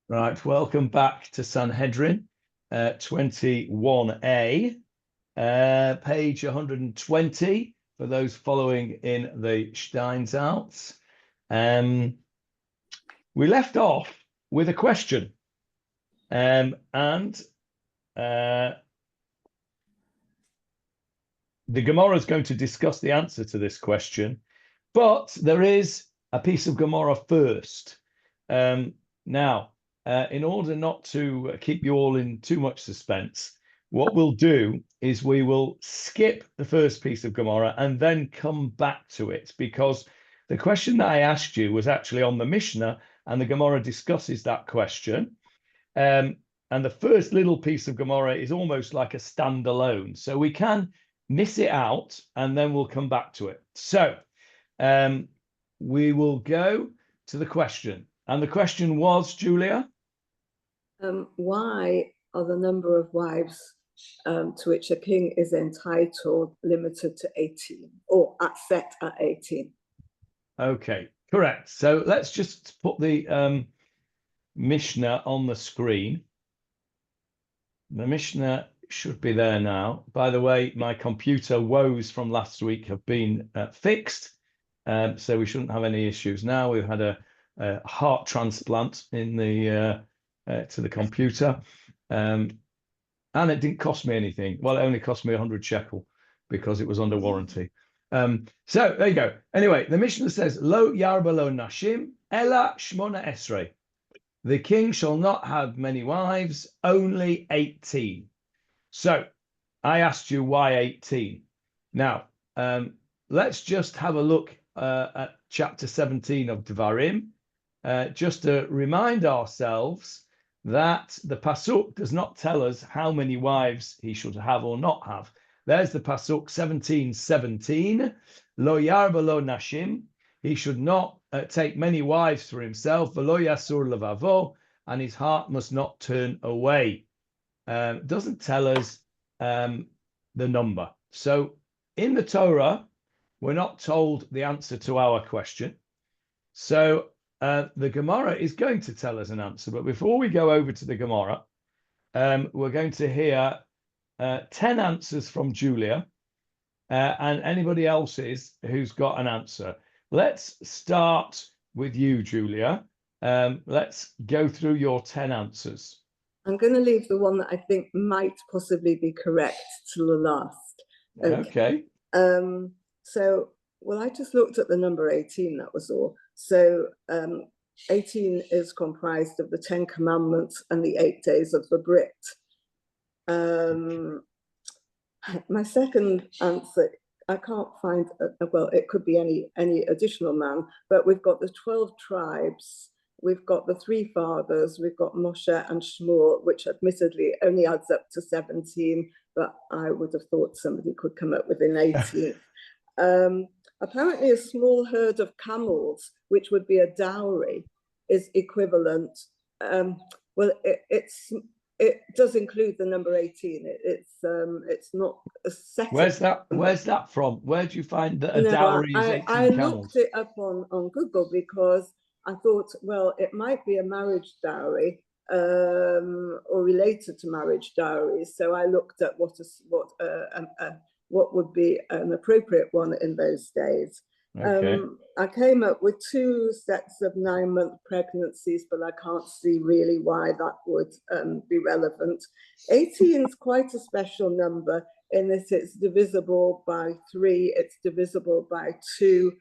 Right, welcome back to Sanhedrin 21a, page 120 for those following in the Steinsaltz. We left off with a question, and the Gemarah is going to discuss the answer to this question, but there is a piece of Gemarah first. Now, in order not to keep you all in too much suspense, what we'll do is we will skip the first piece of Gemarah and then come back to it, because the question that I asked you was actually on the Mishnah, and the Gemarah discusses that question. And the first little piece of Gemarah is almost like a standalone. So we can miss it out and then we'll come back to it. So we will go to the question. And the question was, Julia? Why are the number of wives to which a king is entitled limited to 18 or set at 18? Okay, correct. So let's just put the Mishnah on the screen. The Mishnah should be there now. By the way, my computer woes from last week have been fixed, so we shouldn't have any issues now. We've had a heart transplant in the to the computer, and it didn't cost me anything. Well, it only cost me 100 shekel because it was under warranty. So there you go. Anyway, the Mishnah says, Lo yarba lo nashim, ela shmona esrei. The king shall not have many wives, only 18. So I asked you why 18. Now, let's just have a look at chapter 17 of Devarim, just to remind ourselves that the Pasuk does not tell us how many wives he should have or not have. There's the Pasuk 17:17. Lo yarba lo nashim. He should not take many wives for himself. V'lo yasur levavo, and his heart must not turn away. Doesn't tell us the number. So in the Torah, we're not told the answer to our question. So the Gemarah is going to tell us an answer. But before we go over to the Gemarah, we're going to hear 10 answers from Julia and anybody else's who's got an answer. Let's start with you, Julia. Let's go through your 10 answers. I'm going to leave the one that I think might possibly be correct to the last. Okay. So, well, I just looked at the number 18, that was all. So 18 is comprised of the 10 commandments and the 8 days of the Brit. My second answer, I can't find, well, it could be any additional man, but we've got the 12 tribes, we've got the 3 fathers, we've got Moshe and Shmuel, which admittedly only adds up to 17, but I would have thought somebody could come up with an 18th. Apparently a small herd of camels, which would be a dowry, is equivalent. Well, it does include the number 18. It's not a set. Where's that from? Where do you find that a dowry is 18 I camels? looked it up on Google because I thought, well, it might be a marriage dowry or related to marriage dowries. So I looked at what would be an appropriate one in those days. Okay. I came up with 2 sets of 9-month pregnancies, but I can't see really why that would be relevant. 18 is quite a special number in that it's divisible by 3, it's divisible by 2.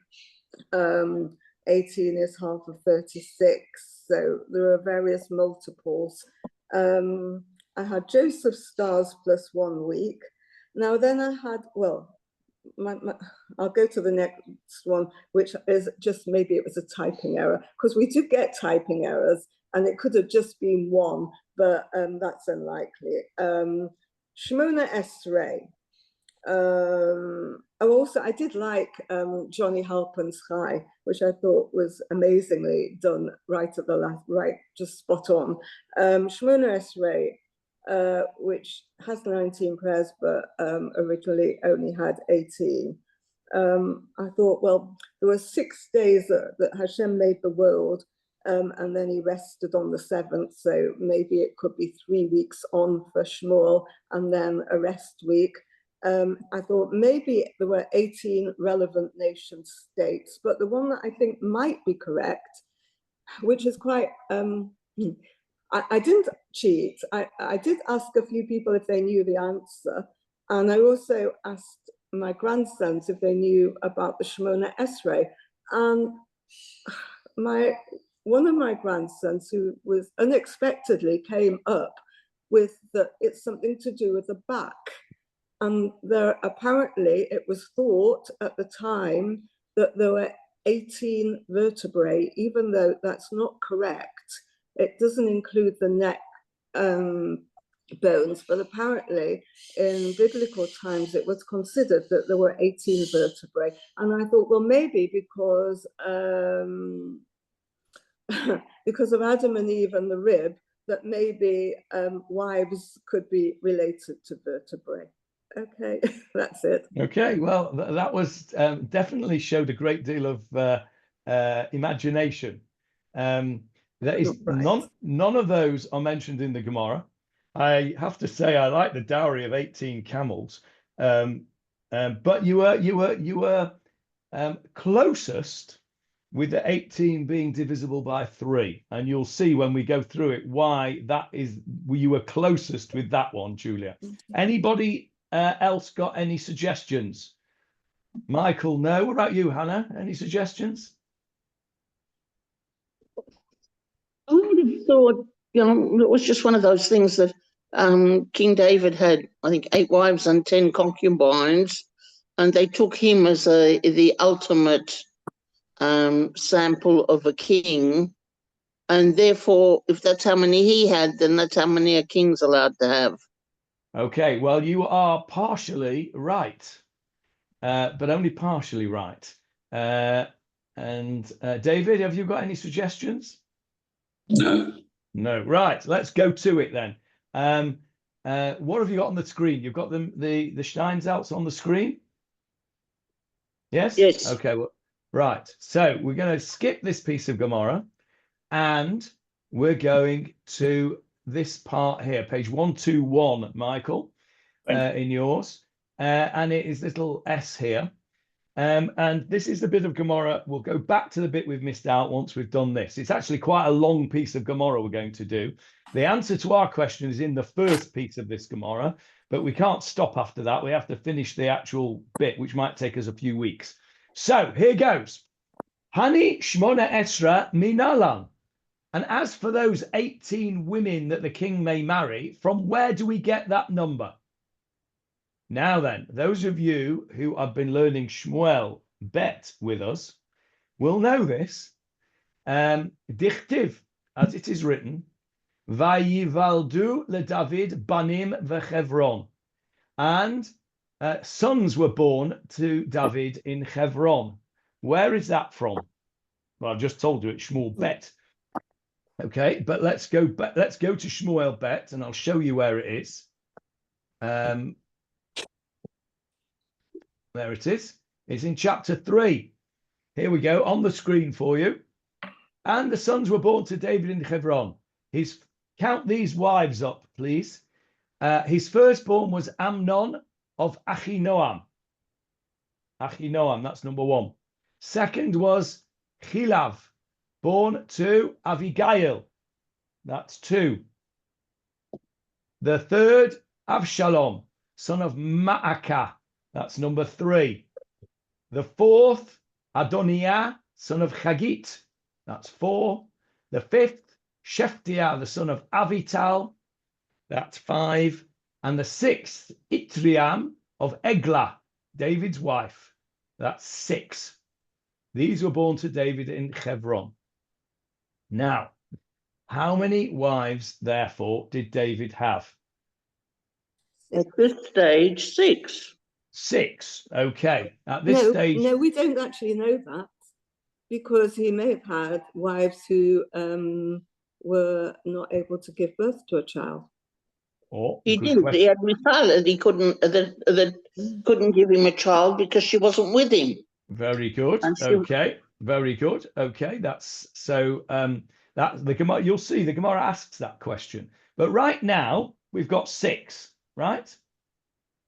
18 is half of 36, so there are various multiples. I had Joseph stars plus 1 week. Now then I had, well, I'll go to the next one, which is just, maybe it was a typing error, because we do get typing errors, and it could have just been 1, but that's unlikely. Shmona Esrei. Also, I did like Johnny Halpin's Chai, which I thought was amazingly done right at the last, right, just spot on. Shmona Esrei, which has 19 prayers, but originally only had 18. I thought, well, there were 6 days that Hashem made the world, and then he rested on the 7th. So maybe it could be 3 weeks on for Shmuel and then a rest week. I thought maybe there were 18 relevant nation states, but the one that I think might be correct, which is quite, I didn't cheat. I did ask a few people if they knew the answer. And I also asked my grandsons if they knew about the Shemona Esrei. And one of my grandsons, who was unexpectedly came up with that it's something to do with the back. And there apparently it was thought at the time that there were 18 vertebrae, even though that's not correct. It doesn't include the neck bones, but apparently in biblical times it was considered that there were 18 vertebrae. And I thought, well, maybe because because of Adam and Eve and the rib, that maybe wives could be related to vertebrae. Okay, that's it. Okay, well, that was definitely showed a great deal of imagination. There is none of those are mentioned in the Gemara. I have to say I like the dowry of 18 camels, but you were closest with the 18 being divisible by 3, and you'll see when we go through it why that is. You were closest with that one, Julia. Anybody else got any suggestions? Michael, no. What about you, Hannah? Any suggestions? I would have thought, it was just one of those things that King David had, I think, 8 wives and 10 concubines, and they took him as the ultimate sample of a king, and therefore, if that's how many he had, then that's how many a king's allowed to have. Okay, well, you are partially right, but only partially right. And David, have you got any suggestions? No. No. Right, let's go to it then. What have you got on the screen? You've got the Steinsaltz on the screen? Yes? Yes. Okay, well, right. So we're going to skip this piece of Gemarah, and we're going to this part here, page 121, Michael, in yours, and it is little s here, and this is the bit of Gemarah. We'll go back to the bit we've missed out once we've done this. It's actually quite a long piece of Gemarah we're going to do. The answer to our question is in the first piece of this Gemarah, but we can't stop after that. We have to finish the actual bit, which might take us a few weeks. So here goes. Hani Shmona Esra Minalan. And as for those 18 women that the king may marry, from where do we get that number? Now then, those of you who have been learning Shmuel Bet with us will know this. Dichtiv, as it is written, Vayivaldu leDavid banim v'Chevron. And sons were born to David in Chevron. Where is that from? Well, I've just told you it's Shmuel Bet. Okay, but let's go to Shmuel Bet, and I'll show you where it is. There it is. It's in chapter 3. Here we go, on the screen for you. And the sons were born to David in Hebron. Count these wives up, please. His firstborn was Amnon of Achinoam. Achinoam, that's number 1. Second was Chilav, born to Abigail. That's 2. The third, Avshalom, son of Ma'akah. That's number 3. The fourth, Adoniah, son of Chagit. That's 4. The fifth, Shephatiah, the son of Avital. That's 5. And the sixth, Itriam of Egla, David's wife. That's 6. These were born to David in Hebron. Now, how many wives, therefore, did David have? At this stage, 6. 6. Okay. At this stage. No, we don't actually know that, because he may have had wives who were not able to give birth to a child. He did. He had Michal, and he couldn't give him a child because she wasn't with him. Very good. Okay. Very good. Okay. That's so. That the Gemara, you'll see the Gemara asks that question. But right now we've got 6, right?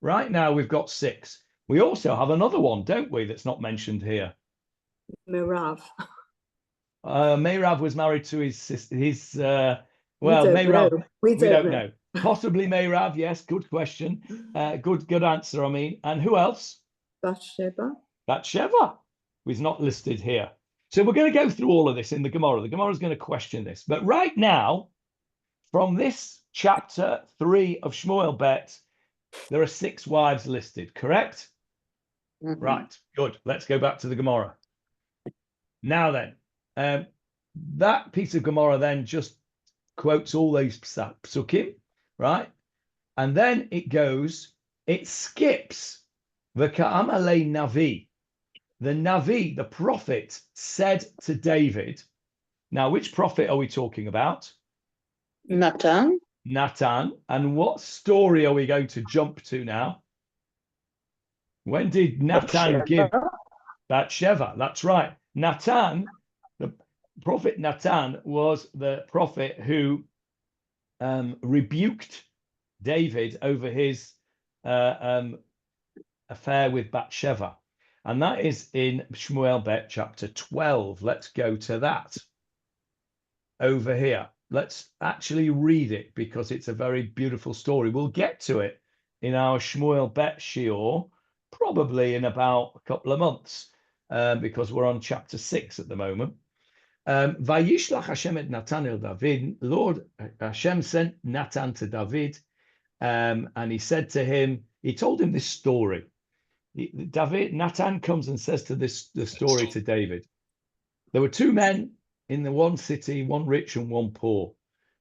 Right now we've got 6. We also have another one, don't we, that's not mentioned here. Merav. Merav was married to his sister. Well, Merav, we don't know. Possibly Merav, yes, good question. Good answer, I mean. And who else? Bathsheba. Bathsheba was not listed here. So we're going to go through all of this in the Gemara. The Gemara is going to question this. But right now, from this chapter 3 of Shmuel Bet, there are 6 wives listed, correct? Mhm. Right, good. Let's go back to the Gemara. Now then, that piece of Gemara then just quotes all those psukim, right? And then it skips the Ka'amale Navi. The Navi, the prophet, said to David. Now, which prophet are we talking about? Natan. Natan. And what story are we going to jump to now? When did Natan give Bathsheba? That's right. Natan, the prophet Natan, was the prophet who rebuked David over his affair with Bathsheba. And that is in Shmuel Bet chapter 12. Let's go to that over here. Let's actually read it because it's a very beautiful story. We'll get to it in our Shmuel Bet Shior, probably in about a couple of months, because we're on chapter 6 at the moment. Vayishlach Hashem et Natan el David. Lord Hashem sent Natan to David, and he said to him, he told him this story. Natan comes and says the story to David. There were 2 men in the one city, one rich and one poor.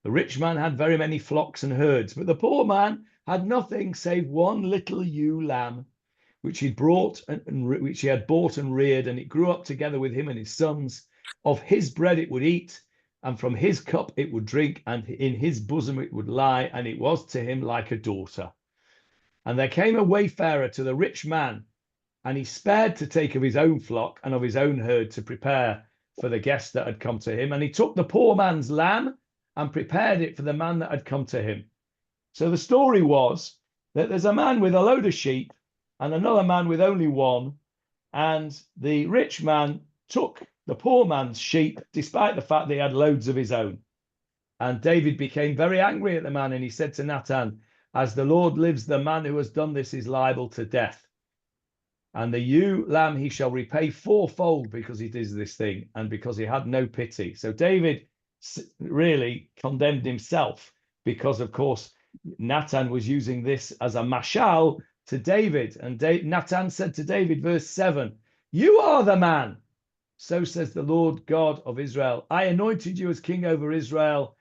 The rich man had very many flocks and herds, but the poor man had nothing save one little ewe lamb, which he brought which he had bought and reared, and it grew up together with him and his sons. Of his bread it would eat, and from his cup it would drink, and in his bosom it would lie, and it was to him like a daughter. And there came a wayfarer to the rich man, and he spared to take of his own flock and of his own herd to prepare for the guest that had come to him. And he took the poor man's lamb and prepared it for the man that had come to him. So the story was that there's a man with a load of sheep and another man with only one, and the rich man took the poor man's sheep despite the fact that he had loads of his own. And David became very angry at the man, and he said to Natan, as the Lord lives, the man who has done this is liable to death. And the ewe lamb he shall repay 4-fold because he did this thing and because he had no pity. So David really condemned himself because, of course, Natan was using this as a mashal to David. And Natan said to David, verse 7, you are the man. So says the Lord God of Israel. I anointed you as king over Israel.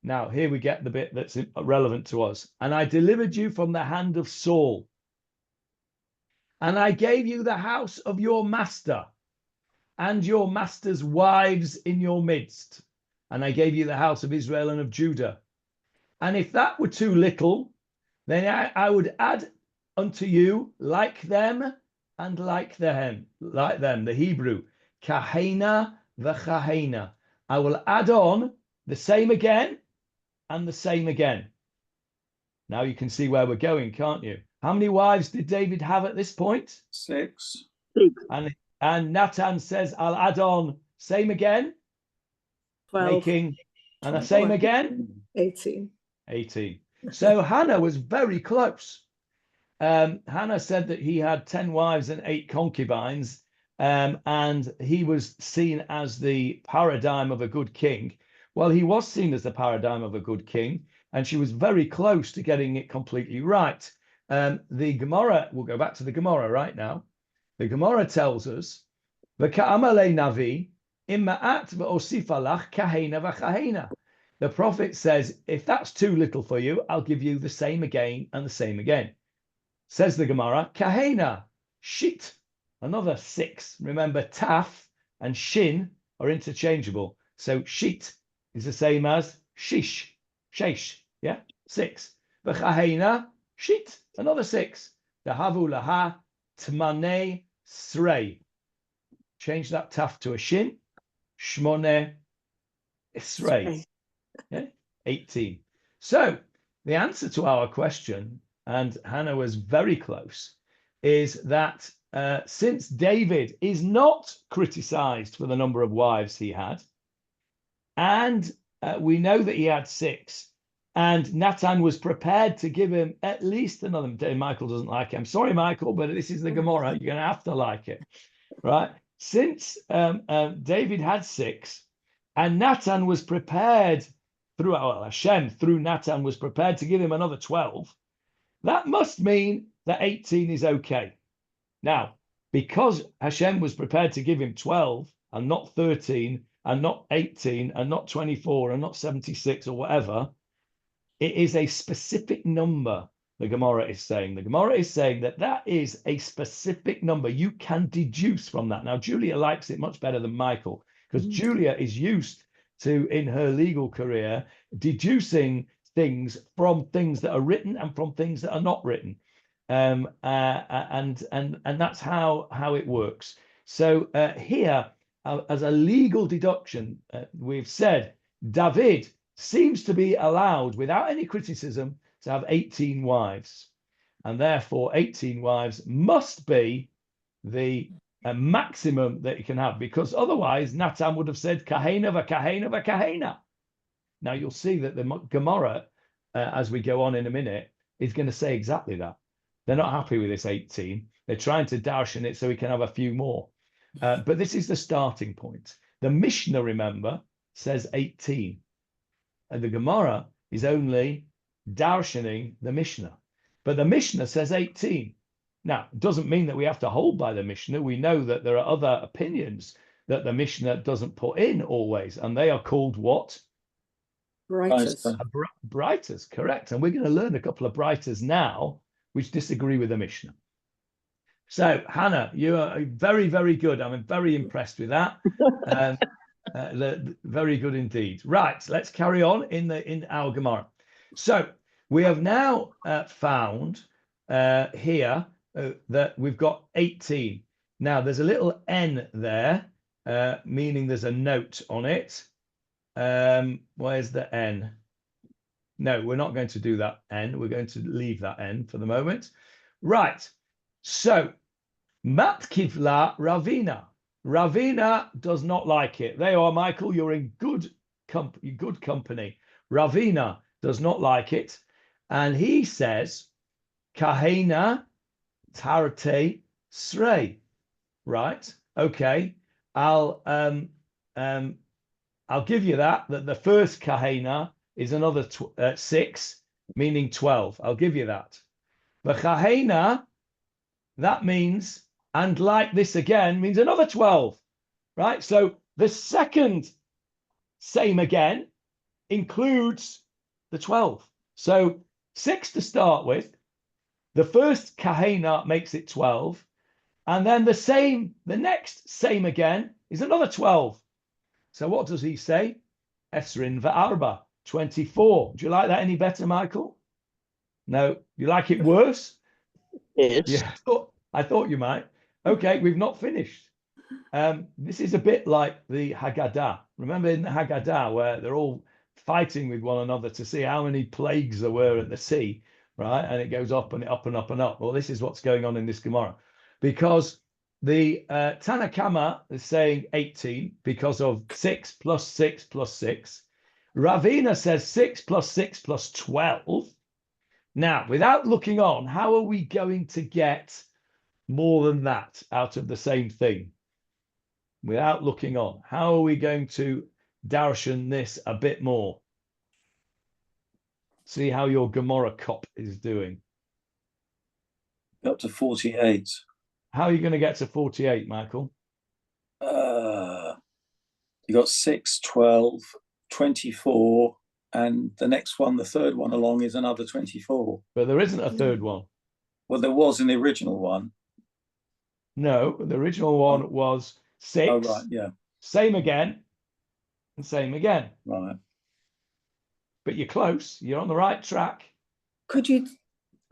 Now, here we get the bit that's relevant to us. And I delivered you from the hand of Saul. And I gave you the house of your master and your master's wives in your midst. And I gave you the house of Israel and of Judah. And if that were too little, then I would add unto you like them and like them, the Hebrew, kahena v'chahena. I will add on the same again and the same again. Now you can see where we're going, can't you? How many wives did David have at this point? 6. And Natan says, I'll add on same again, 12. making, and the same again, 18. 18. So Hannah was very close. Hannah said that he had 10 wives and 8 concubines, and he was seen as the paradigm of a good king. Well, he was seen as the paradigm of a good king, and she was very close to getting it completely right. The Gemara, we'll go back to the Gemara right now. The Gemara tells us, "V'ka'amale navi imma'at v'osifalach kahena v'chahena." The prophet says, if that's too little for you, I'll give you the same again and the same again. Says the Gemara, kahena, shit, another 6. Remember, taf and shin are interchangeable. So shit is the same as shish, shesh, yeah, 6. V'chahena, shit, another 6. Dahavu laha tmane srei. Change that taf to a shin. Shmone Srei. Yeah, 18. So the answer to our question, and Hannah was very close, is that since David is not criticized for the number of wives he had, and we know that he had 6, and Nathan was prepared to give him at least another. Michael doesn't like it. I'm sorry, Michael, but this is the Gemarah. You're going to have to like it, right? Since David had 6, and Nathan was prepared Hashem through Nathan was prepared to give him another 12, that must mean that 18 is okay. Now, because Hashem was prepared to give him 12 and not 13 and not 18 and not 24 and not 76 or whatever, it is a specific number, the Gemarah is saying. The Gemarah is saying that that is a specific number. You can deduce from that. Now, Julia likes it much better than Michael, because Julia is used to, in her legal career, deducing things from things that are written and from things that are not written. And that's how it works. So here, as a legal deduction, we've said David seems to be allowed, without any criticism, to have 18 wives. And therefore, 18 wives must be the maximum that he can have, because otherwise Nathan would have said kahena v'kahena v'kahena. Now you'll see that the Gemarah, as we go on in a minute, is going to say exactly that. They're not happy with this 18. They're trying to darshan it so we can have a few more. But this is the starting point. The Mishnah, remember, says 18. And the Gemarah is only darshaning the Mishnah. But the Mishnah says 18. Now, it doesn't mean that we have to hold by the Mishnah. We know that there are other opinions that the Mishnah doesn't put in always, and they are called what? Writers. Brighters, correct. And we're going to learn a couple of brighters now which disagree with the Mishnah. So, Hannah, you are very, very good. I'm very impressed with that. Very good indeed. Right, let's carry on in our Gemarah. So we have now found here that we've got 18. Now there's a little n there, meaning there's a note on it. Where's the n? No, we're not going to do that n. We're going to leave that n for the moment. Right. So Matkivla Ravina. Ravina does not like it. There you are, Michael. You're in good company. Ravina does not like it. And he says, Kahena Tarte Srei. Right? Okay. I'll give you that the first Kahena is another 6, meaning 12. I'll give you that. But Kahena, that means, and like this again, means another 12, right? So the second same again includes the 12. So 6 to start with. The first kahena makes it 12. And then the next same again is another 12. So what does he say? Esrin va'arba, 24. Do you like that any better, Michael? No. You like it worse? Yes. Yeah, I thought you might. Okay, we've not finished. This is a bit like the Haggadah. Remember in the Haggadah where they're all fighting with one another to see how many plagues there were at the sea, right? And it goes up and up and up and up. Well, this is what's going on in this Gemarah. Because the Tanakama is saying 18 because of 6 plus 6 plus 6. Ravina says 6 plus 6 plus 12. Now, without looking on, how are we going to get more than that out of the same thing? Without looking on, how are we going to darshan this a bit more? See how your Gemarah cop is doing. Up to 48. How are you going to get to 48, Michael? You got 6, 12, 24, and the next one, the third one along, is another 24. But there isn't a third one. Well, there was in the original one. No, the original one was 6. Oh, right, yeah. Same again, and same again. Right. But you're close. You're on the right track. Could you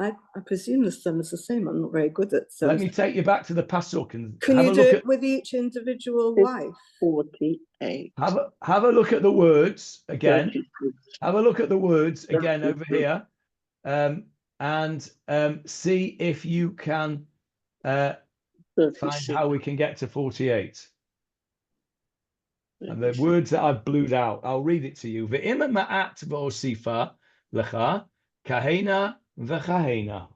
I presume the sum is the same. I'm not very good at sums. Let me take you back to the pasuk and Can have you a do look it at with each individual It's wife? 48. have a look at the words again. 36. Have a look at the words again over here, and see if you can find 36. how we can get to 48. And the 36. words that I've blued out, I'll read it to you. Ve'im ma'at v'osifa lecha kahena v'chahena.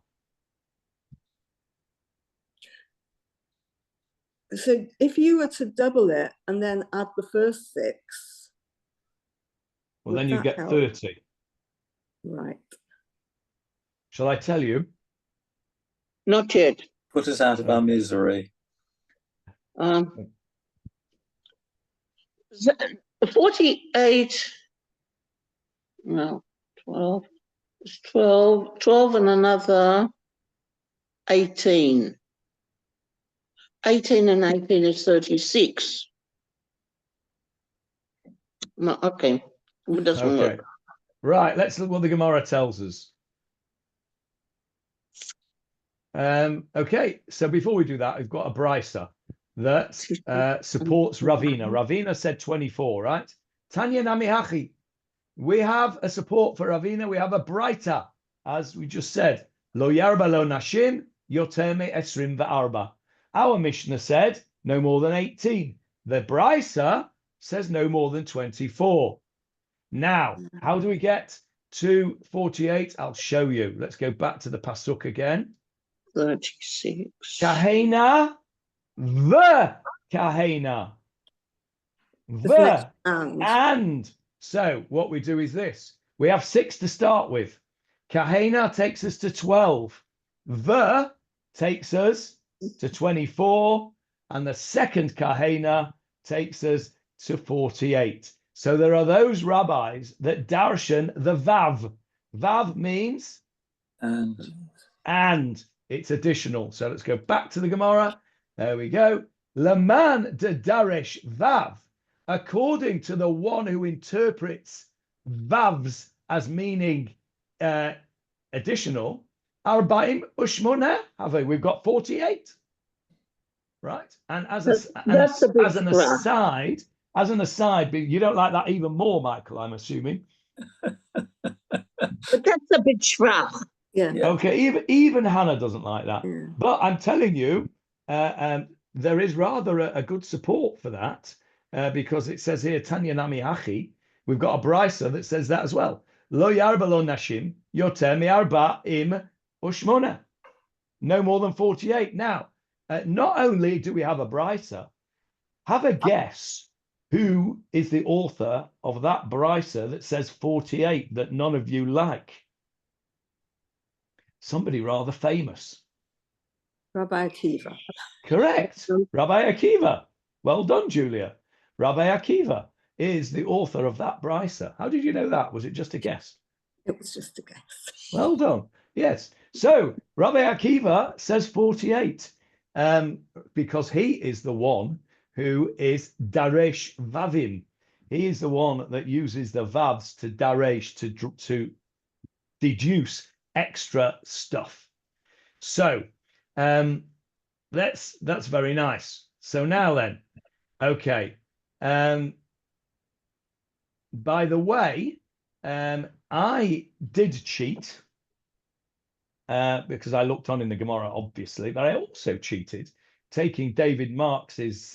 So if you were to double it and then add the first 6, Well, would then you that get help? 30. Right. Shall I tell you? Not yet. Put us out of our misery. 48. No, 12. It's 12. 12 and another 18. 18 and 18 is 36. No, okay. It doesn't Okay. work. Right, let's look what the Gemarah tells us. Okay, so before we do that, we've got a brisa that supports Ravina. Ravina said 24, right? Tanya Namihachi. We have a support for Ravina. We have a brita, as we just said. Lo yarba lo nashim yoteme esrim va'arba. Our Mishnah said no more than 18. The brisa says no more than 24. Now, how do we get to 48? I'll show you. Let's go back to the pasuk again. 36. Kahena, the kahena, Just next the and. and. So what we do is this. We have 6 to start with. Kahena takes us to 12. The takes us to 24. And the second kahena takes us to 48. So there are those rabbis that darshan the vav. Vav means and it's additional. So let's go back to the Gemara. There we go. Laman de daresh vav. According to the one who interprets vavs as meaning additional, arba'im ushmona have we've got 48, right? And as an aside, but you don't like that even more, Michael, I'm assuming. But that's a bit schwach. Yeah. Okay, even Hannah doesn't like that. Yeah. But I'm telling you, there is rather a good support for that because it says here, Tanya Nami Achi, we've got a brisa that says that as well. Lo yarba lo nashim, yoter mi'arba im ushmona. No more than 48. Now, not only do we have a brisa, have a guess who is the author of that brisa that says 48 that none of you like. Somebody rather famous. Rabbi Akiva. Correct. Rabbi Akiva. Well done, Julia. Rabbi Akiva is the author of that brisa. How did you know that? Was it just a guess? It was just a guess. Well done. Yes. So Rabbi Akiva says 48 because he is the one who is daresh vavim. He is the one that uses the vavs to daresh, to deduce extra stuff. So that's very nice. So now then, okay. By the way, I did cheat because I looked on in the Gemara, obviously, but I also cheated, taking David Marx's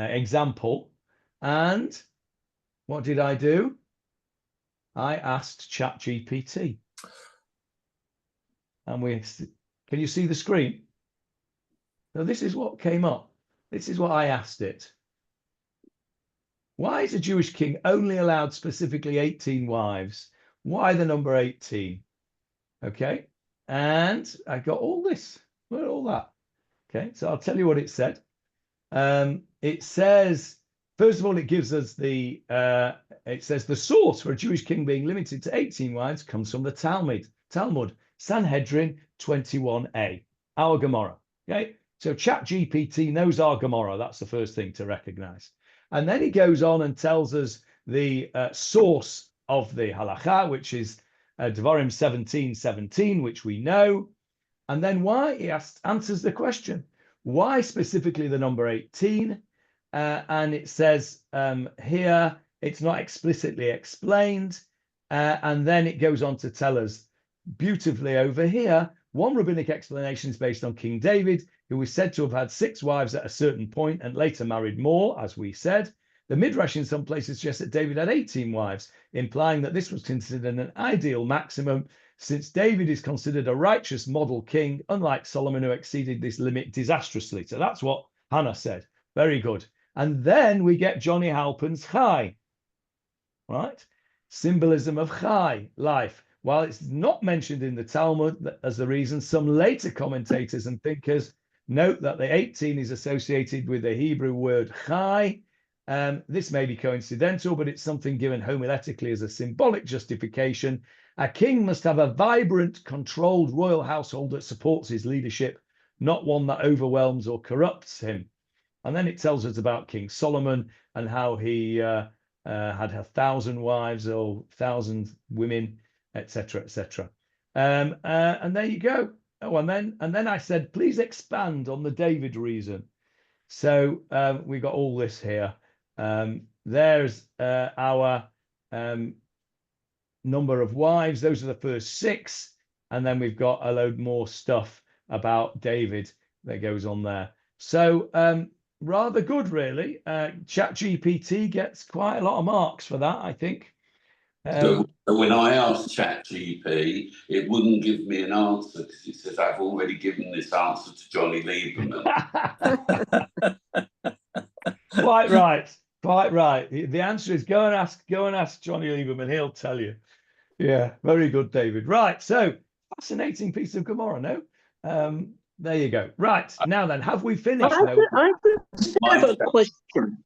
example. And what did I do? I asked ChatGPT. And can you see the screen? Now, this is what came up. This is what I asked it. Why is a Jewish king only allowed specifically 18 wives? Why the number 18? Okay. And I got all this. Look at all that. Okay. So I'll tell you what it said. It says, first of all, it gives us it says the source for a Jewish king being limited to 18 wives comes from the Talmud, Sanhedrin 21a, our Gemarah. Okay. So ChatGPT knows our Gemarah. That's the first thing to recognize. And then he goes on and tells us the source of the halacha, which is Devarim 17:17, which we know. And then why he answers the question, why specifically the number 18? And it says here, it's not explicitly explained. And then it goes on to tell us beautifully over here, one rabbinic explanation is based on King David, who was said to have had 6 wives at a certain point and later married more, as we said. The Midrash in some places suggests that David had 18 wives, implying that this was considered an ideal maximum, since David is considered a righteous model king, unlike Solomon, who exceeded this limit disastrously. So that's what Hannah said. Very good. And then we get Johnny Halpin's Chai, right? Symbolism of Chai, life. While it's not mentioned in the Talmud as the reason, some later commentators and thinkers note that the 18 is associated with the Hebrew word Chai. This may be coincidental, but it's something given homiletically as a symbolic justification. A king must have a vibrant, controlled royal household that supports his leadership, not one that overwhelms or corrupts him. And then it tells us about King Solomon and how he had 1,000 wives or 1,000 women, etc., etc. And there you go. Oh, and then I said, please expand on the David reason. So we got all this here. There's our number of wives. Those are the first 6. And then we've got a load more stuff about David that goes on there. So rather good, really. ChatGPT gets quite a lot of marks for that, I think. So when I asked ChatGPT, it wouldn't give me an answer because it says I've already given this answer to Johnny Lieberman. Quite right. Quite right. The answer is go and ask Johnny Lieberman. He'll tell you. Yeah, very good, David. Right. So fascinating piece of Gemarah, no? There you go. Right. Now then, have we finished? I have a question.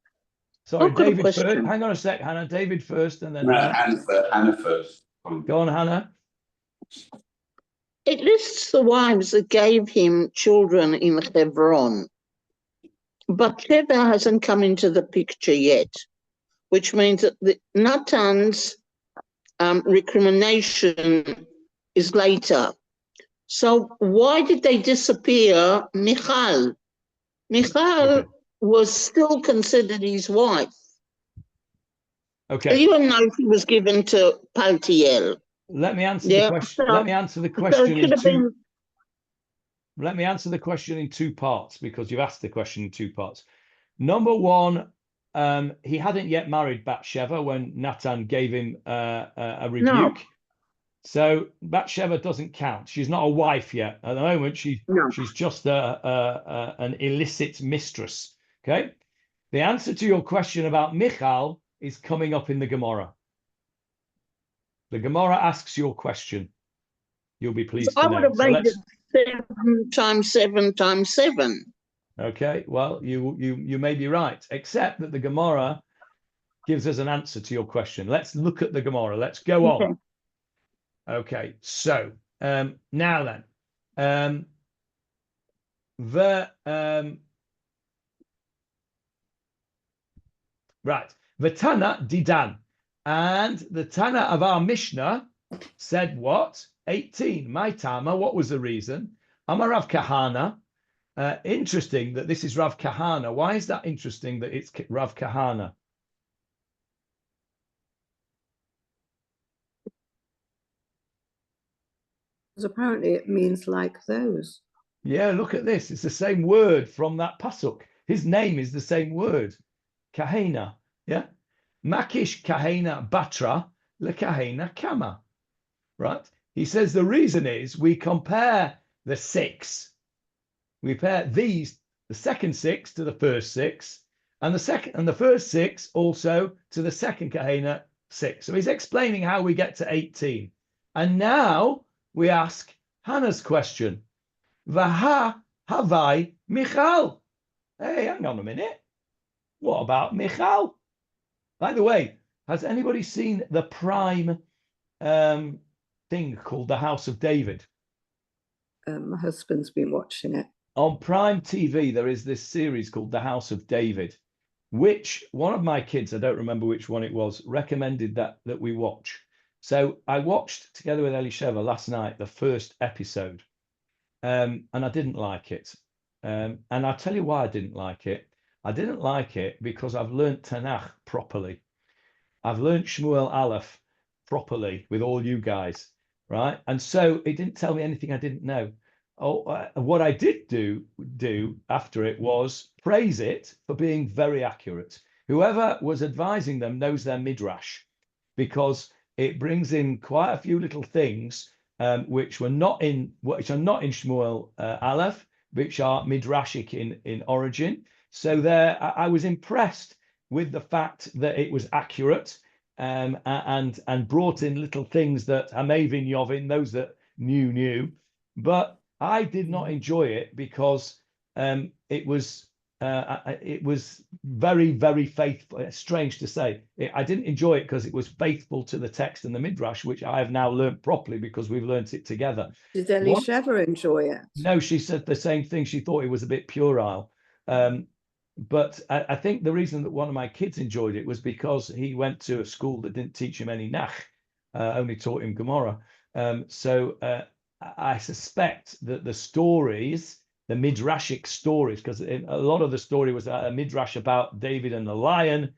Sorry, I've got a David first. question. Hang on a sec, Hannah. David first, and then No, Hannah. Hannah first. Go on, Hannah. It lists the wives that gave him children in Hebron, but Sheva hasn't come into the picture yet, which means that Natan's recrimination is later. So why did they disappear Michal? Michal was still considered his wife. Okay. Even though she was given to Paltiel. Let me answer the question. Let me answer the question in 2 parts, because you've asked the question in 2 parts. Number 1, he hadn't yet married Bathsheba when Natan gave him a rebuke. No. So Bathsheba doesn't count. She's not a wife yet. At the moment, she's just an illicit mistress. Okay. The answer to your question about Michal is coming up in the Gemarah. The Gemarah asks your question. You'll be pleased to know. I would have made it 7 times 7 times 7. Okay. Well, you may be right, except that the Gemarah gives us an answer to your question. Let's look at the Gemarah. Let's go on. Okay, so now then, right, the Tana Didan, and the Tana of our Mishnah said what? 18. My Tama, what was the reason? Amar Rav Kahana. Interesting that this is Rav Kahana. Why is that interesting that it's Rav Kahana? Because apparently it means like those. Yeah, look at this. It's the same word from that pasuk. His name is the same word. Kahena. Yeah. Makish Kahena Batra le Kahena Kama. Right. He says the reason is we compare the 6. We compare these, the second 6 to the first 6, and the first 6 also to the second Kahena 6. So he's explaining how we get to 18. And now we ask Hannah's question. Vaha havai Michal. Hey, hang on a minute. What about Michal? By the way, has anybody seen the Prime thing called The House of David? My husband's been watching it. On Prime TV, there is this series called The House of David. which one of my kids, I don't remember which one it was, recommended that we watch. So I watched together with Elisheva last night the first episode, and I didn't like it. And I'll tell you why I didn't like it. I didn't like it because I've learnt Tanakh properly. I've learnt Shmuel Aleph properly with all you guys, right? And so it didn't tell me anything I didn't know. What I did do after it was praise it for being very accurate. Whoever was advising them knows their midrash, because it brings in quite a few little things which are not in Shmuel Aleph, which are midrashic in origin. So there, I was impressed with the fact that it was accurate and brought in little things that Hamavin Yovin, those that knew, but I did not enjoy it because it was very, very faithful. It's strange to say. I didn't enjoy it because it was faithful to the text and the midrash, which I have now learned properly because we've learnt it together. Did Elisheva enjoy it? No, she said the same thing. She thought it was a bit puerile. But I think the reason that one of my kids enjoyed it was because he went to a school that didn't teach him any Nach, only taught him Gemarah. So I suspect that the stories, the midrashic stories, because a lot of the story was a midrash about David and the lion,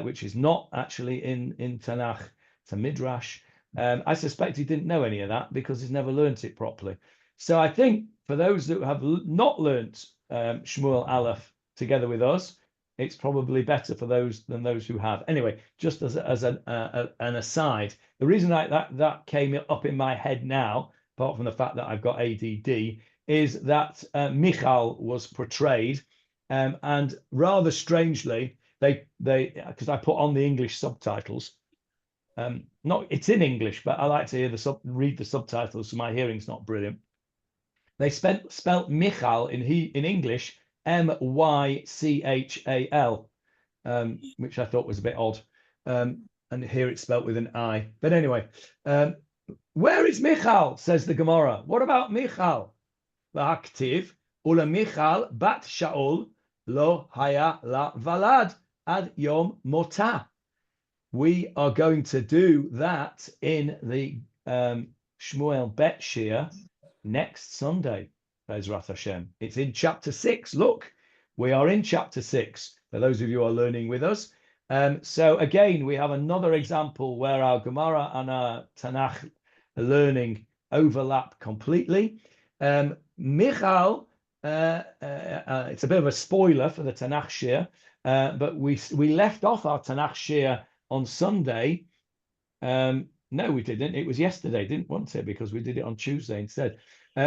which is not actually in Tanakh. It's a midrash. I suspect he didn't know any of that because he's never learnt it properly. So I think for those that have not learnt Shmuel Aleph together with us, it's probably better for those than those who have. Anyway, just as an aside, the reason that came up in my head now, apart from the fact that I've got ADD, is that Michal was portrayed, and rather strangely, they because I put on the English subtitles. It's in English, but I like to read the subtitles, so my hearing's not brilliant. They spelt Michal in English Mychal, which I thought was a bit odd. And here it's spelt with an I. But anyway, where is Michal? Says the Gemara. What about Michal? V'haktiv ula Michal bat Shaul lo haya la valad ad yom mota. We are going to do that in the Shmuel Bet Shir next Sunday, Bezrat Hashem. It's in chapter 6. Look, we are in chapter 6, for those of you who are learning with us. So again, we have another example where our Gemara and our Tanakh learning overlap completely. Michal, it's a bit of a spoiler for the Tanakh Shir, but we left off our Tanakh Shir on Sunday. No, we didn't. It was yesterday, didn't want it, because we did it on Tuesday instead.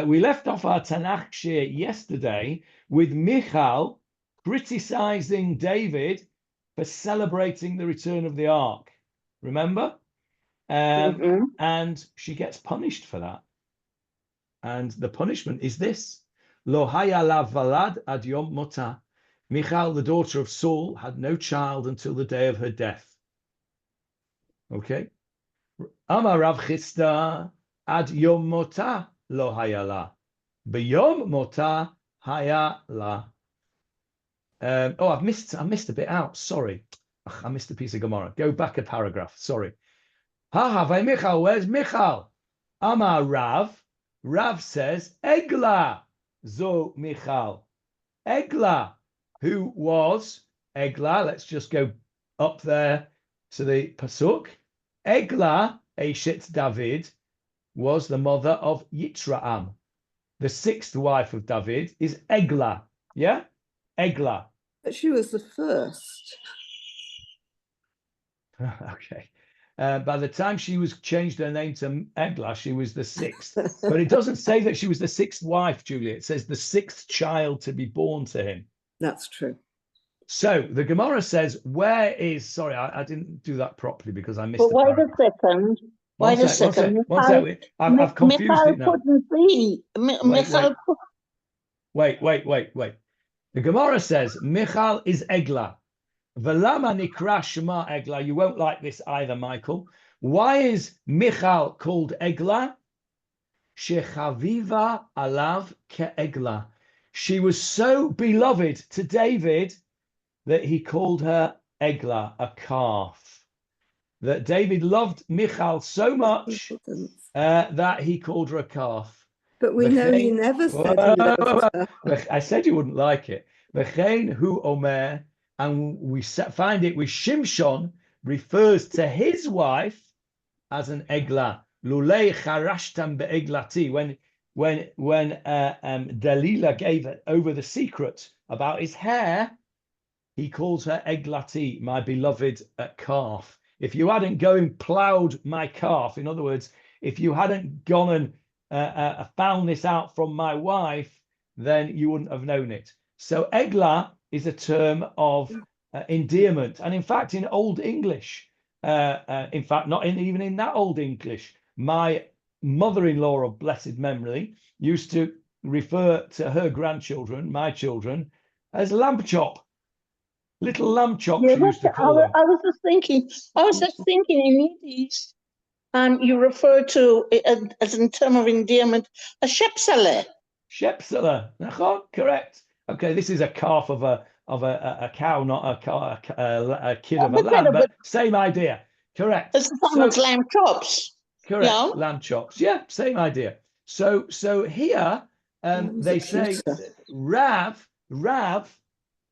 We left off our Tanakh Shir yesterday with Michal criticizing David for celebrating the return of the ark. Remember? And she gets punished for that. And the punishment is this: Lo haya la valad ad yom mota. Michal, the daughter of Saul, had no child until the day of her death. Okay. Amar Rav Chisda ad yom mota lo haya la. B'yom mota haya la. I missed a bit out. Sorry. I missed a piece of Gemara. Go back a paragraph. Sorry. Havai Michal, where's Michal? Amar Rav. Rav says, Egla zo Michal. Egla, who was Egla. Let's just go up there to the Pasuk. Egla, Eshet David, was the mother of Yitraam. The sixth wife of David is Egla. Yeah? Egla. But she was the first. Okay. By the time she was changed her name to Egla, she was the sixth. But it doesn't say that she was the sixth wife, Julia. It says the sixth child to be born to him. That's true. So the Gemara says, where is, sorry, I didn't do that properly because I missed But wait a second. Wait a second. One sec. I've confused it now. Couldn't be. Wait. The Gemara says, Michal is Egla. Velama nikra shema Egla. You won't like this either, Michael. Why is Michal called Egla? Shechaviva alav ke Egla. She was so beloved to David that he called her Egla, a calf. That David loved Michal so much that he called her a calf. But we know he never said he loved her. I said you wouldn't like it. V'chein hu omer, and we find it with Shimshon refers to his wife as an Egla. Lulei charashtam be'eglati. When Delilah gave over the secret about his hair, he calls her Eglati, my beloved calf. If you hadn't gone and ploughed my calf, in other words, if you hadn't gone and found this out from my wife, then you wouldn't have known it. So Egla is a term of endearment. And in fact, in Old English, in fact, not even in that Old English, my mother-in-law of blessed memory used to refer to her grandchildren, my children, as lamb chop. Little lamb chops, Yeah, she used to call them. I was just thinking in Yiddish, you refer to it as in term of endearment, a shepsele. Shepsele, correct. Okay, this is a calf of a cow, not a kid of a lamb, but same idea. Correct. It's the same as lamb chops. Correct. Yeah? Lamb chops. Yeah, same idea. So here they say Rav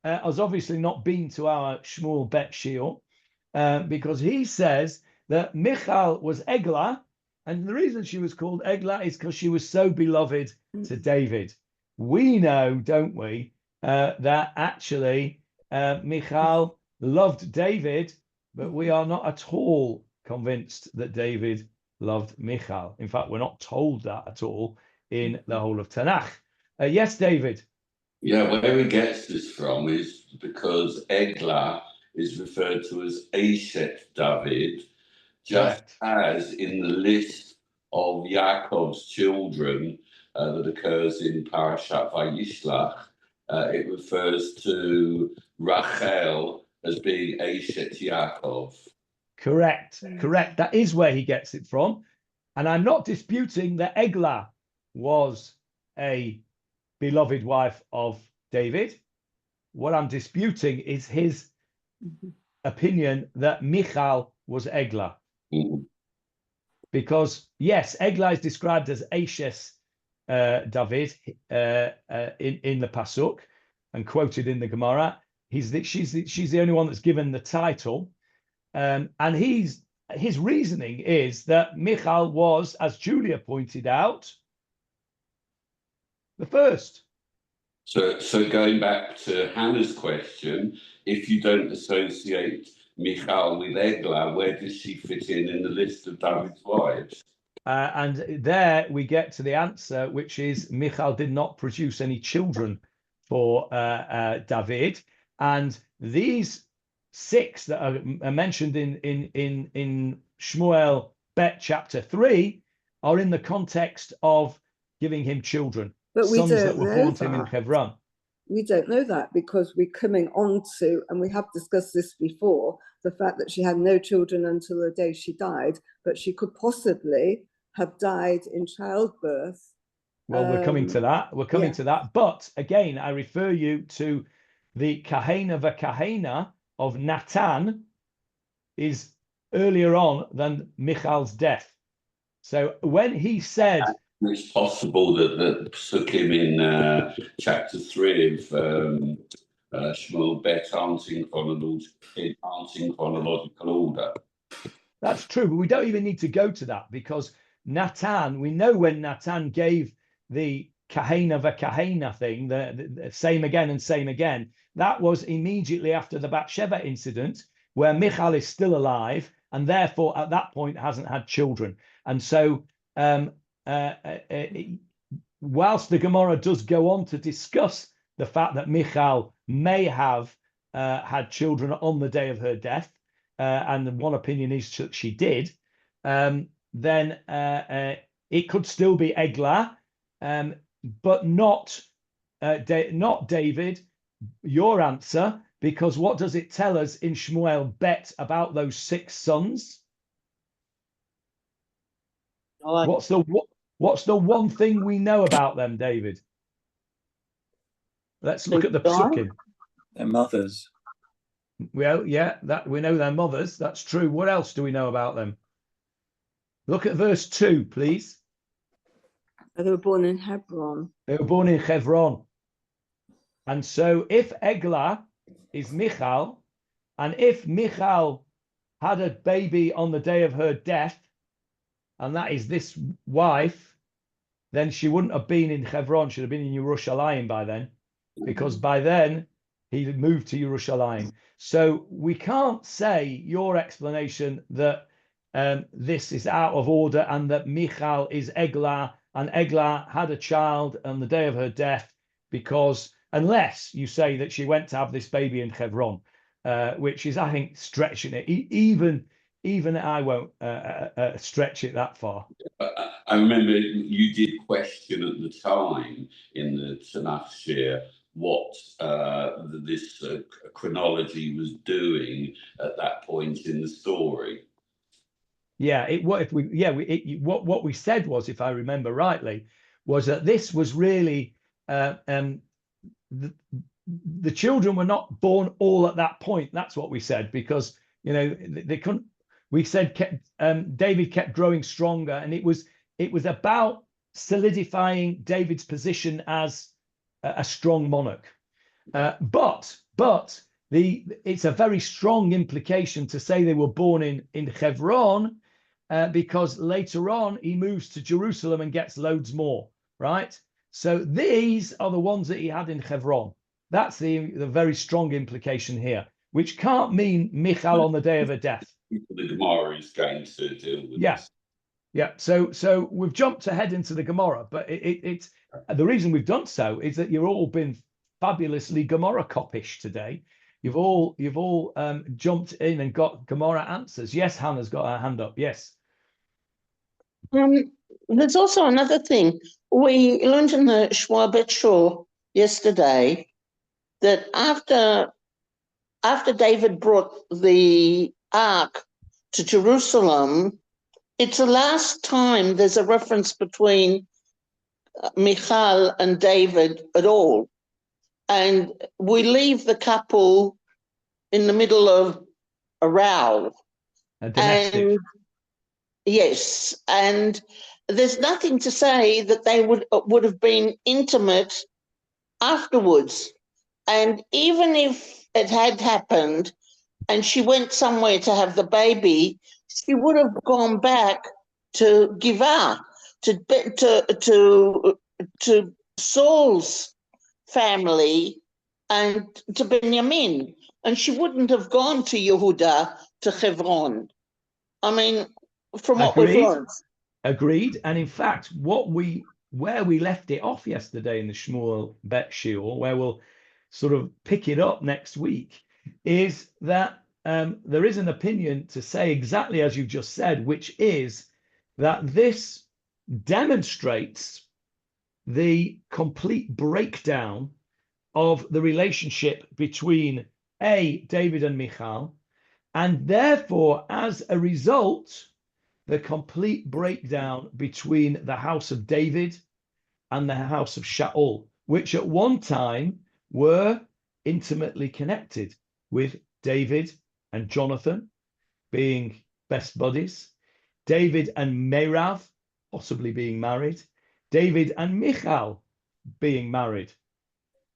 has obviously not been to our Shmuel Bet Shiur because he says that Michal was Egla, and the reason she was called Egla is because she was so beloved to David. We know, don't we, that actually Michal loved David, but we are not at all convinced that David loved Michal. In fact, we're not told that at all in the whole of Tanakh. Yes, David. Yeah, where he gets this from is because Egla is referred to as Eshet David, just as in the list of Yaakov's children that occurs in Parashat Vayishlach, it refers to Rachel as being Eshet Yaakov. Correct. That is where he gets it from. And I'm not disputing that Egla was a beloved wife of David. What I'm disputing is his opinion that Michal was Egla. Because yes, Egla is described as Eshes David in the Pasuk and quoted in the Gemarah. She's the only one that's given the title. And his reasoning is that Michal was, as Julia pointed out, the first. So going back to Hannah's question, if you don't associate Michal with Egla, where does she fit in the list of David's wives? And there we get to the answer, which is Michal did not produce any children for David. And these 6 that are mentioned in Shmuel Bet chapter 3 are in the context of giving him children, but we sons don't that were born to him in Hebron. We don't know that because we're coming on to, and we have discussed this before, the fact that she had no children until the day she died, but she could possibly have died in childbirth. Well, we're coming to that. We're coming to that. But again, I refer you to the Kahena v'Kahena of Natan is earlier on than Michal's death. So when he said... It's possible that Psukim in chapter 3 of Shmuel Bet aren't in chronological order. That's true, but we don't even need to go to that because Natan, we know when Natan gave the Kahena v'Kahena thing, the same again and same again, that was immediately after the Bathsheba incident where Michal is still alive and therefore at that point hasn't had children. And so whilst the Gemarah does go on to discuss the fact that Michal may have had children on the day of her death, and one opinion is that she did, then it could still be Egla, but not David, your answer, because what does it tell us in Shmuel Bet about those 6 sons? What's the one thing we know about them, David? Let's look at the Psukim. Their mothers. Well, yeah, that we know their mothers. That's true. What else do we know about them? Look at verse 2, please. They were born in Hebron. They were born in Hebron. And so if Egla is Michal, and if Michal had a baby on the day of her death, and that is this wife, then she wouldn't have been in Hebron. She'd have been in Yerushalayim by then, because by then he moved to Yerushalayim. So we can't say your explanation that this is out of order and that Michal is Egla and Egla had a child on the day of her death, because unless you say that she went to have this baby in Hebron, which is, I think, stretching it. Even I won't stretch it that far. I remember you did question at the time in the Tanakh Shir what this chronology was doing at that point in the story. Yeah, what we said was, if I remember rightly, was that this was really the children were not born all at that point. That's what we said, because they couldn't. We said David kept growing stronger, and it was about solidifying David's position as a strong monarch. But it's a very strong implication to say they were born in Hebron, because later on he moves to Jerusalem and gets loads more, right? So these are the ones that he had in Hebron. That's the very strong implication here, which can't mean Michal on the day of her death. The Gemarah is going to deal with Yeah. this. Yeah, so we've jumped ahead into the Gemarah, but it's the reason we've done so is that you've all been fabulously Gemarah copish today. You've all jumped in and got Gemarah answers. Yes, Hannah's got her hand up. Yes. There's also another thing. We learned in the Shwabet Shor yesterday that after David brought the ark to Jerusalem, it's the last time there's a reference between Michal and David at all. And we leave the couple in the middle of a row. A domestic. Yes, and there's nothing to say that they would have been intimate afterwards. And even if it had happened and she went somewhere to have the baby, she would have gone back to Giv'ah, to Saul's family and to Benjamin, and she wouldn't have gone to Yehuda, to Hebron. I mean, from what we've learned. Agreed. And in fact, where we left it off yesterday in the Shmuel Bet Shiur, where we'll sort of pick it up next week, is that there is an opinion to say exactly as you just said, which is that this demonstrates the complete breakdown of the relationship between David and Michal, and therefore, as a result, the complete breakdown between the house of David and the house of Shaul, which at one time were intimately connected, with David and Jonathan being best buddies, David and Merav possibly being married, David and Michal being married.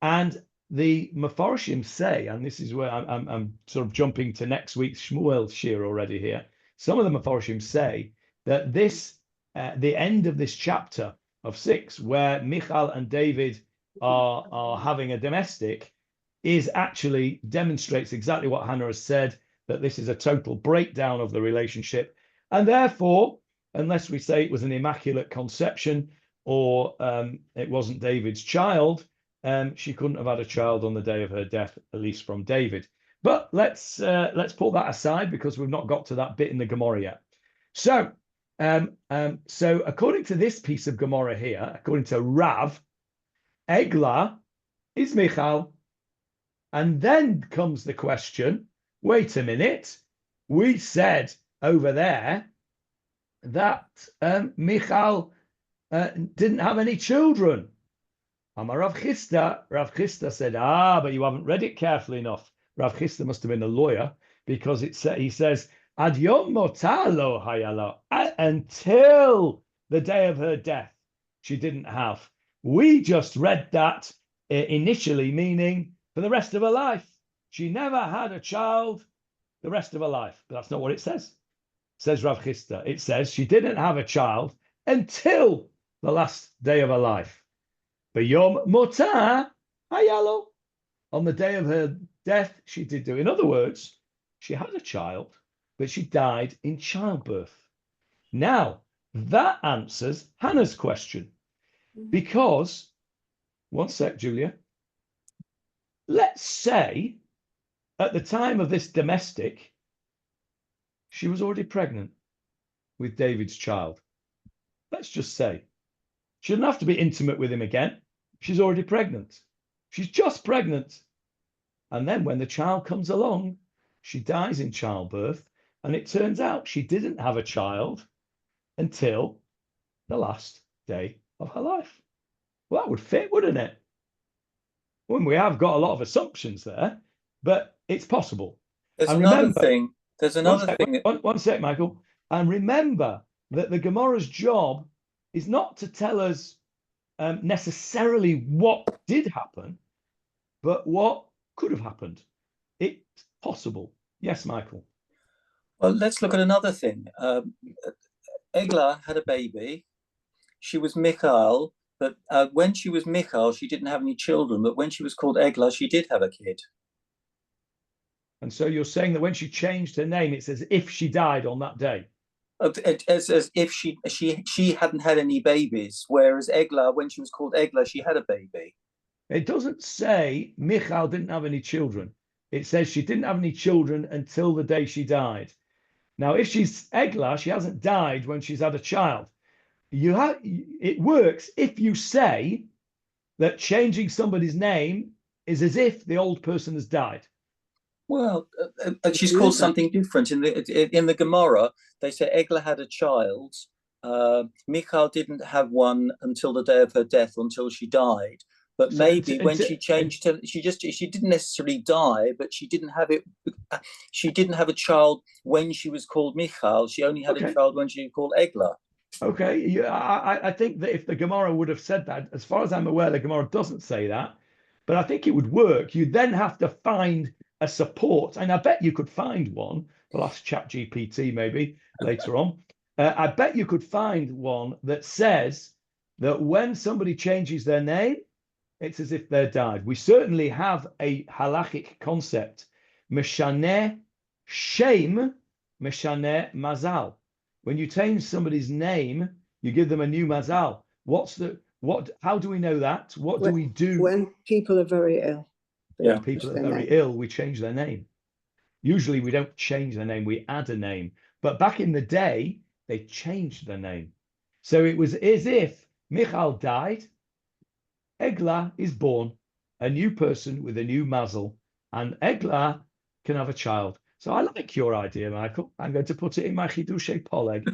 And the Mefarshim say, and this is where I'm sort of jumping to next week's Shmuel Shir already here, some of the Mefarshim say that this, the end of this chapter of 6, where Michal and David are having a domestic, is actually demonstrates exactly what Hannah has said, that this is a total breakdown of the relationship. And therefore, unless we say it was an immaculate conception or it wasn't David's child, she couldn't have had a child on the day of her death, at least from David. But let's put that aside, because we've not got to that bit in the Gemarah yet. So, so according to this piece of Gemarah here, according to Rav, Egla is Michal. And then comes the question, wait a minute, we said over there that Michal didn't have any children. Amar Rav Chisda said, but you haven't read it carefully enough. Rav Chisda must have been a lawyer, because he says, Ad yom mota lo hayala, until the day of her death, she didn't have. We just read that initially, meaning for the rest of her life. She never had a child the rest of her life. But that's not what it says. Says Rav Chisda. It says she didn't have a child until the last day of her life. But yom mota hayalo, on the day of her death, she did do. In other words, she had a child, but she died in childbirth. Now, that answers Hannah's question. Because, one sec, Julia. Let's say at the time of this domestic, she was already pregnant with David's child. Let's just say. She doesn't have to be intimate with him again. She's already pregnant. She's just pregnant. And then when the child comes along, she dies in childbirth. And it turns out she didn't have a child until the last day of her life. Well, that would fit, wouldn't it? Well, we have got a lot of assumptions there, but it's possible. There's And another remember, thing. There's another thing. One sec, Michael. And remember that the Gemara's job is not to tell us necessarily what did happen, but what could have happened. It's possible. Yes, Michael. Well, let's look at another thing. Egla had a baby. She was Michal, but when she was Michal, she didn't have any children. But when she was called Egla, she did have a kid. And so you're saying that when she changed her name, it's as if she died on that day. As if she hadn't had any babies, whereas Egla, when she was called Egla, she had a baby. It doesn't say Michal didn't have any children. It says she didn't have any children until the day she died. Now, if she's Egla, she hasn't died when she's had a child. It works if you say that changing somebody's name is as if the old person has died. Well, she's called something different. In the Gemarah, they say Egla had a child. Michal didn't have one until the day of her death, until she died. But maybe when she changed her, she didn't necessarily die, but she didn't have it. She didn't have a child when she was called Michal. She only had a child when she was called Egla. Okay, I think that if the Gemarah would have said that, as far as I'm aware, the Gemarah doesn't say that, but I think it would work. You then have to find a support, and I bet you could find one. We'll ask ChatGPT maybe later on. I bet you could find one that says that when somebody changes their name, it's as if they're died. We certainly have a halachic concept, meshaneh shem, meshaneh mazal. When you change somebody's name, you give them a new mazal. How do we know that? What do we do? When people are very ill. When people are very ill, we change their name. Usually we don't change their name, we add a name. But back in the day, they changed their name. So it was as if Michal died, Egla is born, a new person with a new mazel, and Egla can have a child. So I like your idea, Michael. I'm going to put it in my Chidushay Poleg.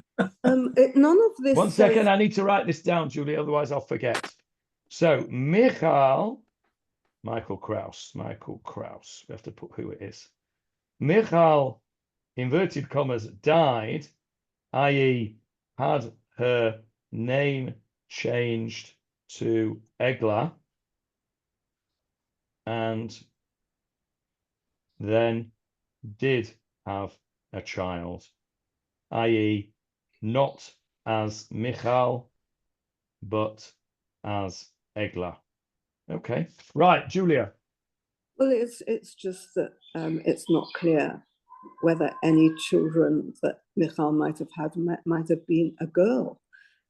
None of this. One second, I need to write this down, Julie, otherwise I'll forget. So Michael Kraus. We have to put who it is. Michal, inverted commas, died, i.e., had her name changed to Egla, and then did have a child, i.e., not as Michal, but as Egla. Okay, right, Julia. Well, it's just that it's not clear whether any children that Michal might have had might have been a girl,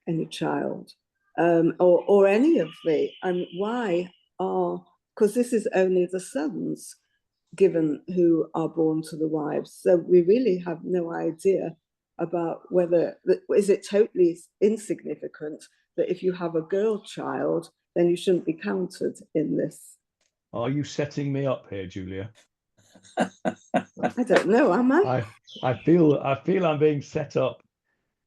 any child, or any of the. And why are, because this is only the sons given who are born to the wives. So we really have no idea about whether, is it totally insignificant that if you have a girl child, then you shouldn't be counted in this. Are you setting me up here, Julia? I don't know, am I? I feel I'm being set up.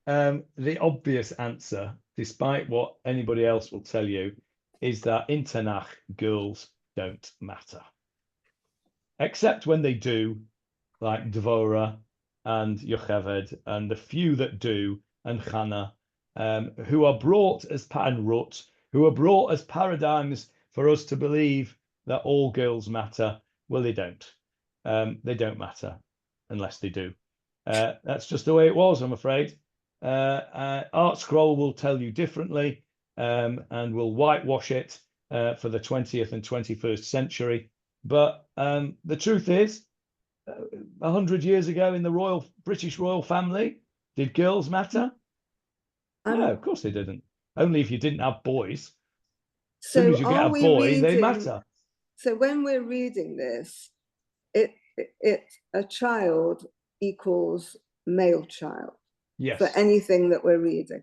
The obvious answer, despite what anybody else will tell you, is that in Tanakh, girls don't matter. except when they do, like Dvorah and Yocheved, and the few that do, and Chana, who are brought as and Rut, who are brought as paradigms for us to believe that all girls matter. Well, they don't. They don't matter unless they do. That's just the way it was, I'm afraid. Art Scroll will tell you differently, and will whitewash it for the 20th and 21st century. But the truth is, 100 years ago in the British royal family, did girls matter? No, of course they didn't. Only if you didn't have boys. As soon as you get a boy, they matter. So when we're reading this, a child equals male child. Yes. For anything that we're reading.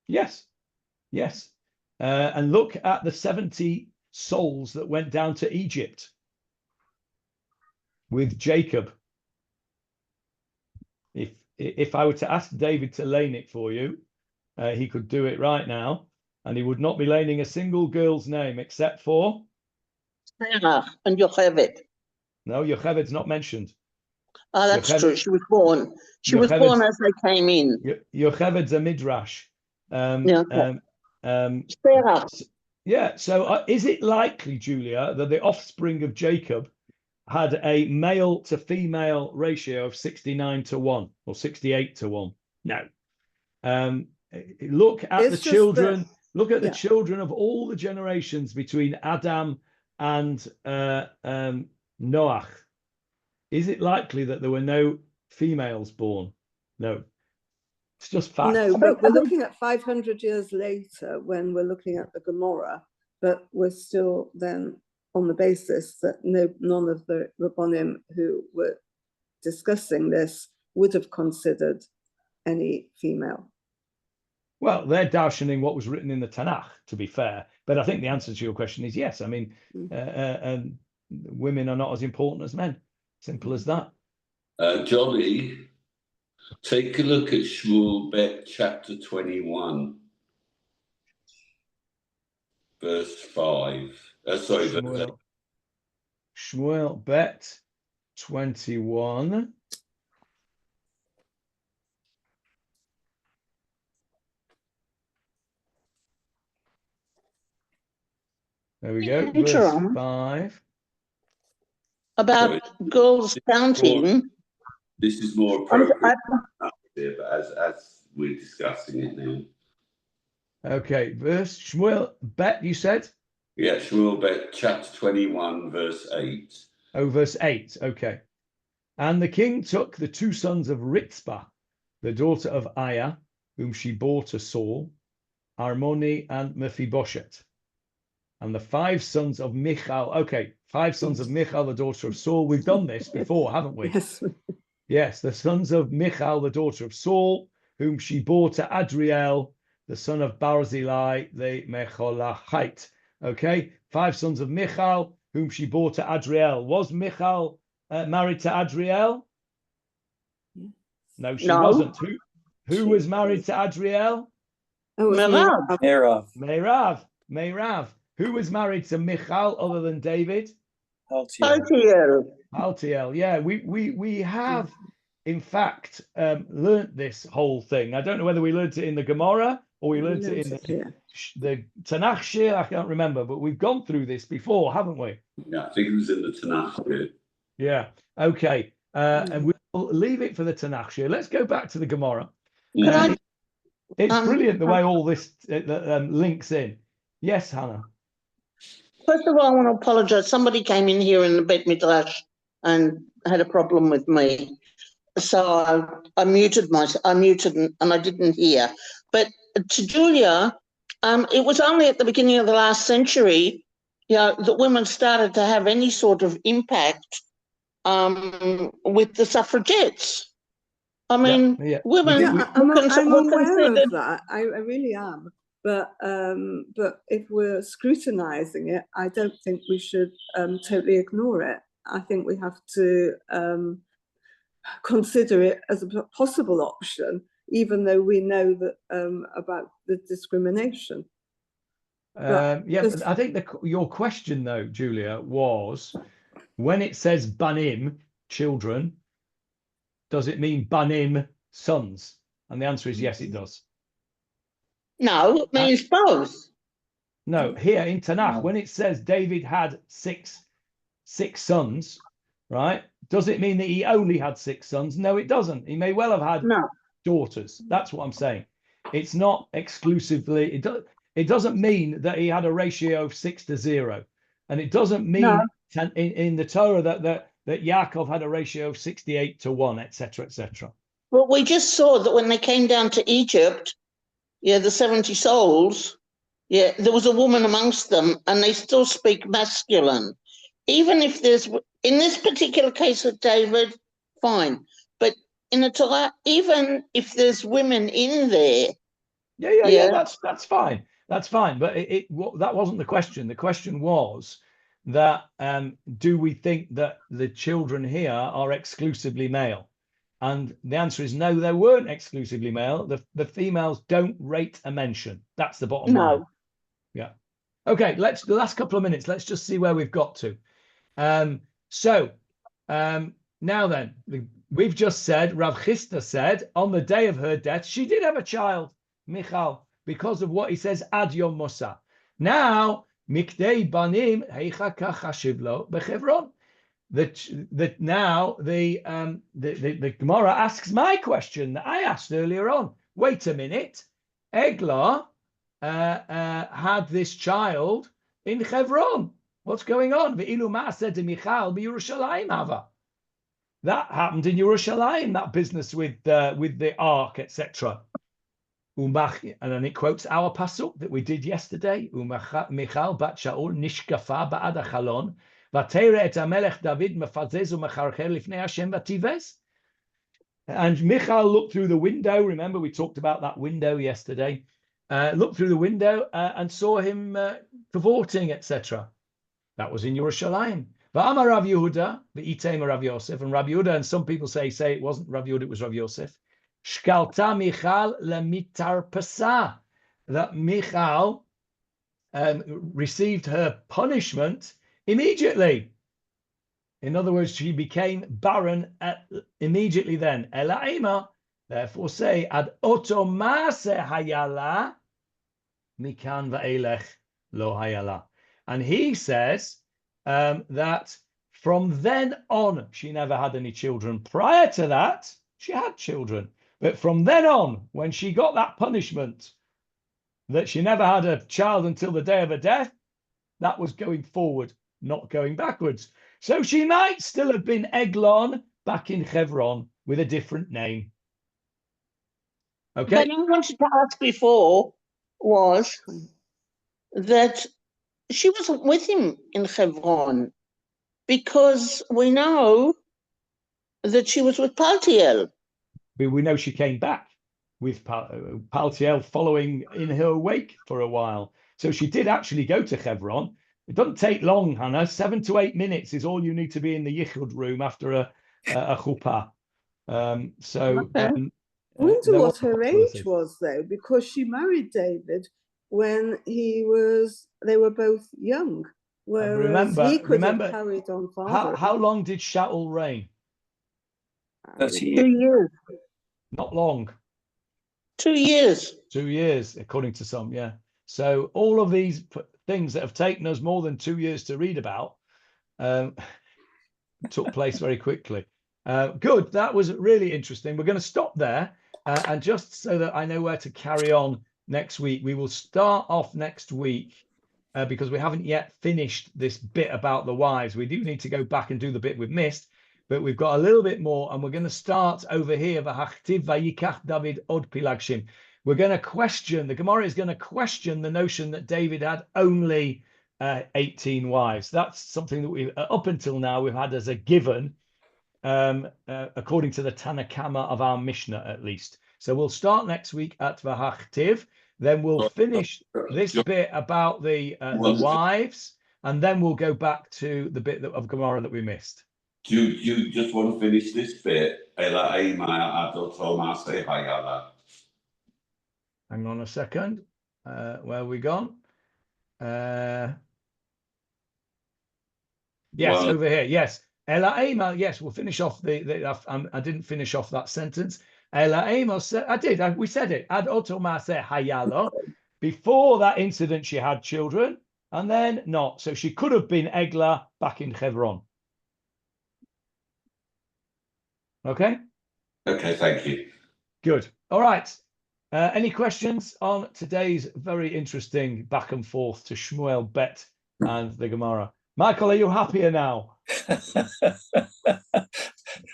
Yes. Yes. And look at the 70 souls that went down to Egypt with Jacob. If I were to ask David to lane it for you, he could do it right now, and he would not be laning a single girl's name except for Sarah and Yocheved. No, Yocheved's not mentioned. Oh, that's true. She was born. She was born as they came in. Yocheved's a midrash. Sarah. Yeah. So is it likely, Julia, that the offspring of Jacob had a male to female ratio of 69-1 or 68-1? No. Look at the children. Look at the children of all the generations between Adam and Noach. Is it likely that there were no females born? No. It's just fact. No, but we're looking at 500 years later when we're looking at the Gemarah, but we're still then on the basis that none of the Rabbonim who were discussing this would have considered any female. Well, they're darshaning what was written in the Tanakh, to be fair. But I think the answer to your question is yes. I mean, women are not as important as men. Simple as that. Johnny, take a look at Shmuel Bet chapter 21, verse 5. Sorry, Shmuel Bet 21. There we go. Verse 5. About girls counting. This is more appropriate, but as we're discussing it now. Okay, verse Shmuel Bet, you said? Yeah, Shmuel Bet chapter 21, verse 8. Oh, verse 8. Okay. And the king took the two sons of Ritzpah, the daughter of Aiah, whom she bore to Saul, Armoni and Mephibosheth, and the 5 sons of Michal. Okay, 5 sons of Michal, the daughter of Saul. We've done this before, haven't we? Yes. Yes, the sons of Michal, the daughter of Saul, whom she bore to Adriel, the son of Barzillai, the Mecholachite. Okay, 5 sons of Michal, whom she bore to Adriel. Was Michal married to Adriel? No, she wasn't. Who was married to Adriel? Meirav. Who was married to Michal other than David? Altiel. Yeah, we have in fact learnt this whole thing. I don't know whether we learnt it in the Gemarah or we learnt it in the Tanakh Shir. I can't remember, but we've gone through this before, haven't we? Yeah, I think it was in the Tanakh Shir. Yeah. Okay. And we'll leave it for the Tanakh Shir. Let's go back to the Gemarah. It's brilliant the way all this links in. Yes, Hannah. First of all, I want to apologize. Somebody came in here in the Bet Midrash and had a problem with me. So I muted myself. And I didn't hear. But to Julia, it was only at the beginning of the last century, that women started to have any sort of impact with the suffragettes. I mean, women. I'm aware of that. I really am. But if we're scrutinizing it, I don't think we should totally ignore it. I think we have to consider it as a possible option, even though we know that about the discrimination. I think your question, though, Julia, was when it says banim, children, does it mean banim, sons? And the answer is yes, it does. No, it means both. No, here in Tanakh, when it says David had six sons, right? Does it mean that he only had 6 sons? No, it doesn't. He may well have had daughters. That's what I'm saying. It's not exclusively, it doesn't mean that he had a ratio of 6-0. And it doesn't mean in the Torah that Yaakov had a ratio of 68-1, etc., etc. Well, we just saw that when they came down to Egypt, the 70 souls, there was a woman amongst them, and they still speak masculine. Even if there's, in this particular case of David, fine. But in the Torah, even if there's women in there. That's fine. That's fine. But that wasn't the question. The question was that do we think that the children here are exclusively male? And the answer is no, they weren't exclusively male. The females don't rate a mention. That's the bottom line. Yeah. Okay, the last couple of minutes, let's just see where we've got to. Now then, we've just said, Rav Chisda said, on the day of her death, she did have a child, Michal, because of what he says, Ad Yom Mosa. Now, Mikdei Banim Heicha Kachashiv Lo Bechevron. Now the Gemara asks my question that I asked earlier on. Wait a minute, Egla had this child in Hebron. What's going on? Ve'ilu ma'aseh de Michal b'Yerushalayim hava. That happened in Yerushalayim, that business with the ark, etc. And then it quotes our pasuk that we did yesterday. Michal bat Shaul nishkafa ba'ad hachalon v'teira et hamelech David mefazez u'mecharcher lifnei Hashem v'tivez. And Michal looked through the window. Remember, we talked about that window yesterday. Looked through the window and saw him cavorting, etc. That was in Yerushalayim. V'amar Rav Yehuda, v'itema Rav Yosef, and Rav Yehuda, and some people say it wasn't Rav Yehuda, it was Rav Yosef. Shkalta Michal lemitar pasa, that Michal received her punishment immediately. In other words, she became barren immediately then. Elaima, therefore say, ad oto maase hayala, mikan va'elech lo hayala. And he says that from then on, she never had any children. Prior to that, she had children. But from then on, when she got that punishment, that she never had a child until the day of her death, that was going forward, not going backwards. So she might still have been Eglon back in Hebron with a different name. Okay. But I wanted to ask before was that she wasn't with him in Hebron, because we know that she was with Paltiel. But we know she came back with Paltiel following in her wake for a while. So she did actually go to Hebron. It doesn't take long, Hannah. 7 to 8 minutes is all you need to be in the Yichud room after a chuppah. I wonder what her age was, though, because she married David when they were both young. Whereas he could have carried on farther. How long did Shaul reign? 30 years. 2 years. Not long. 2 years. 2 years, according to some, yeah. So all of these things that have taken us more than 2 years to read about took place very quickly. Good, that was really interesting. We're going to stop there. And just so that I know where to carry on next week, we will start off next week because we haven't yet finished this bit about the wives. We do need to go back and do the bit we've missed, but we've got a little bit more, and we're going to start over here. V'hachtiv vayikach David od pilagshim. We're going to question, the Gemara is going to question the notion that David had only 18 wives. That's something that we, up until now, we've had as a given, according to the Tanakama of our Mishnah, at least. So we'll start next week at V'hachtiv. Then we'll finish this bit about the wives, and then we'll go back to the bit of Gemara that we missed. Do you just want to finish this bit? Hang on a second. Where have we gone? Yes, Well- over here. Yes. Ela ema. Yes, we'll finish off I didn't finish off that sentence. Ela ema. I did. We said it. Ad otomase hayalo. Before that incident, she had children, and then not. So she could have been Egla back in Hebron. Okay. Okay, thank you. Good. All right. Any questions on today's very interesting back and forth to Shmuel, Bet, and the Gemara? Michael, are you happier now?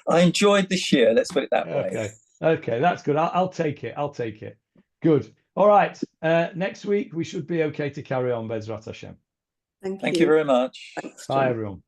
I enjoyed the year. Let's put it that way. Okay. Okay, that's good. I'll take it. I'll take it. Good. All right. Next week we should be okay to carry on, Bezrat Hashem. Thank Thank you very much. Thanks, Bye, John. everyone.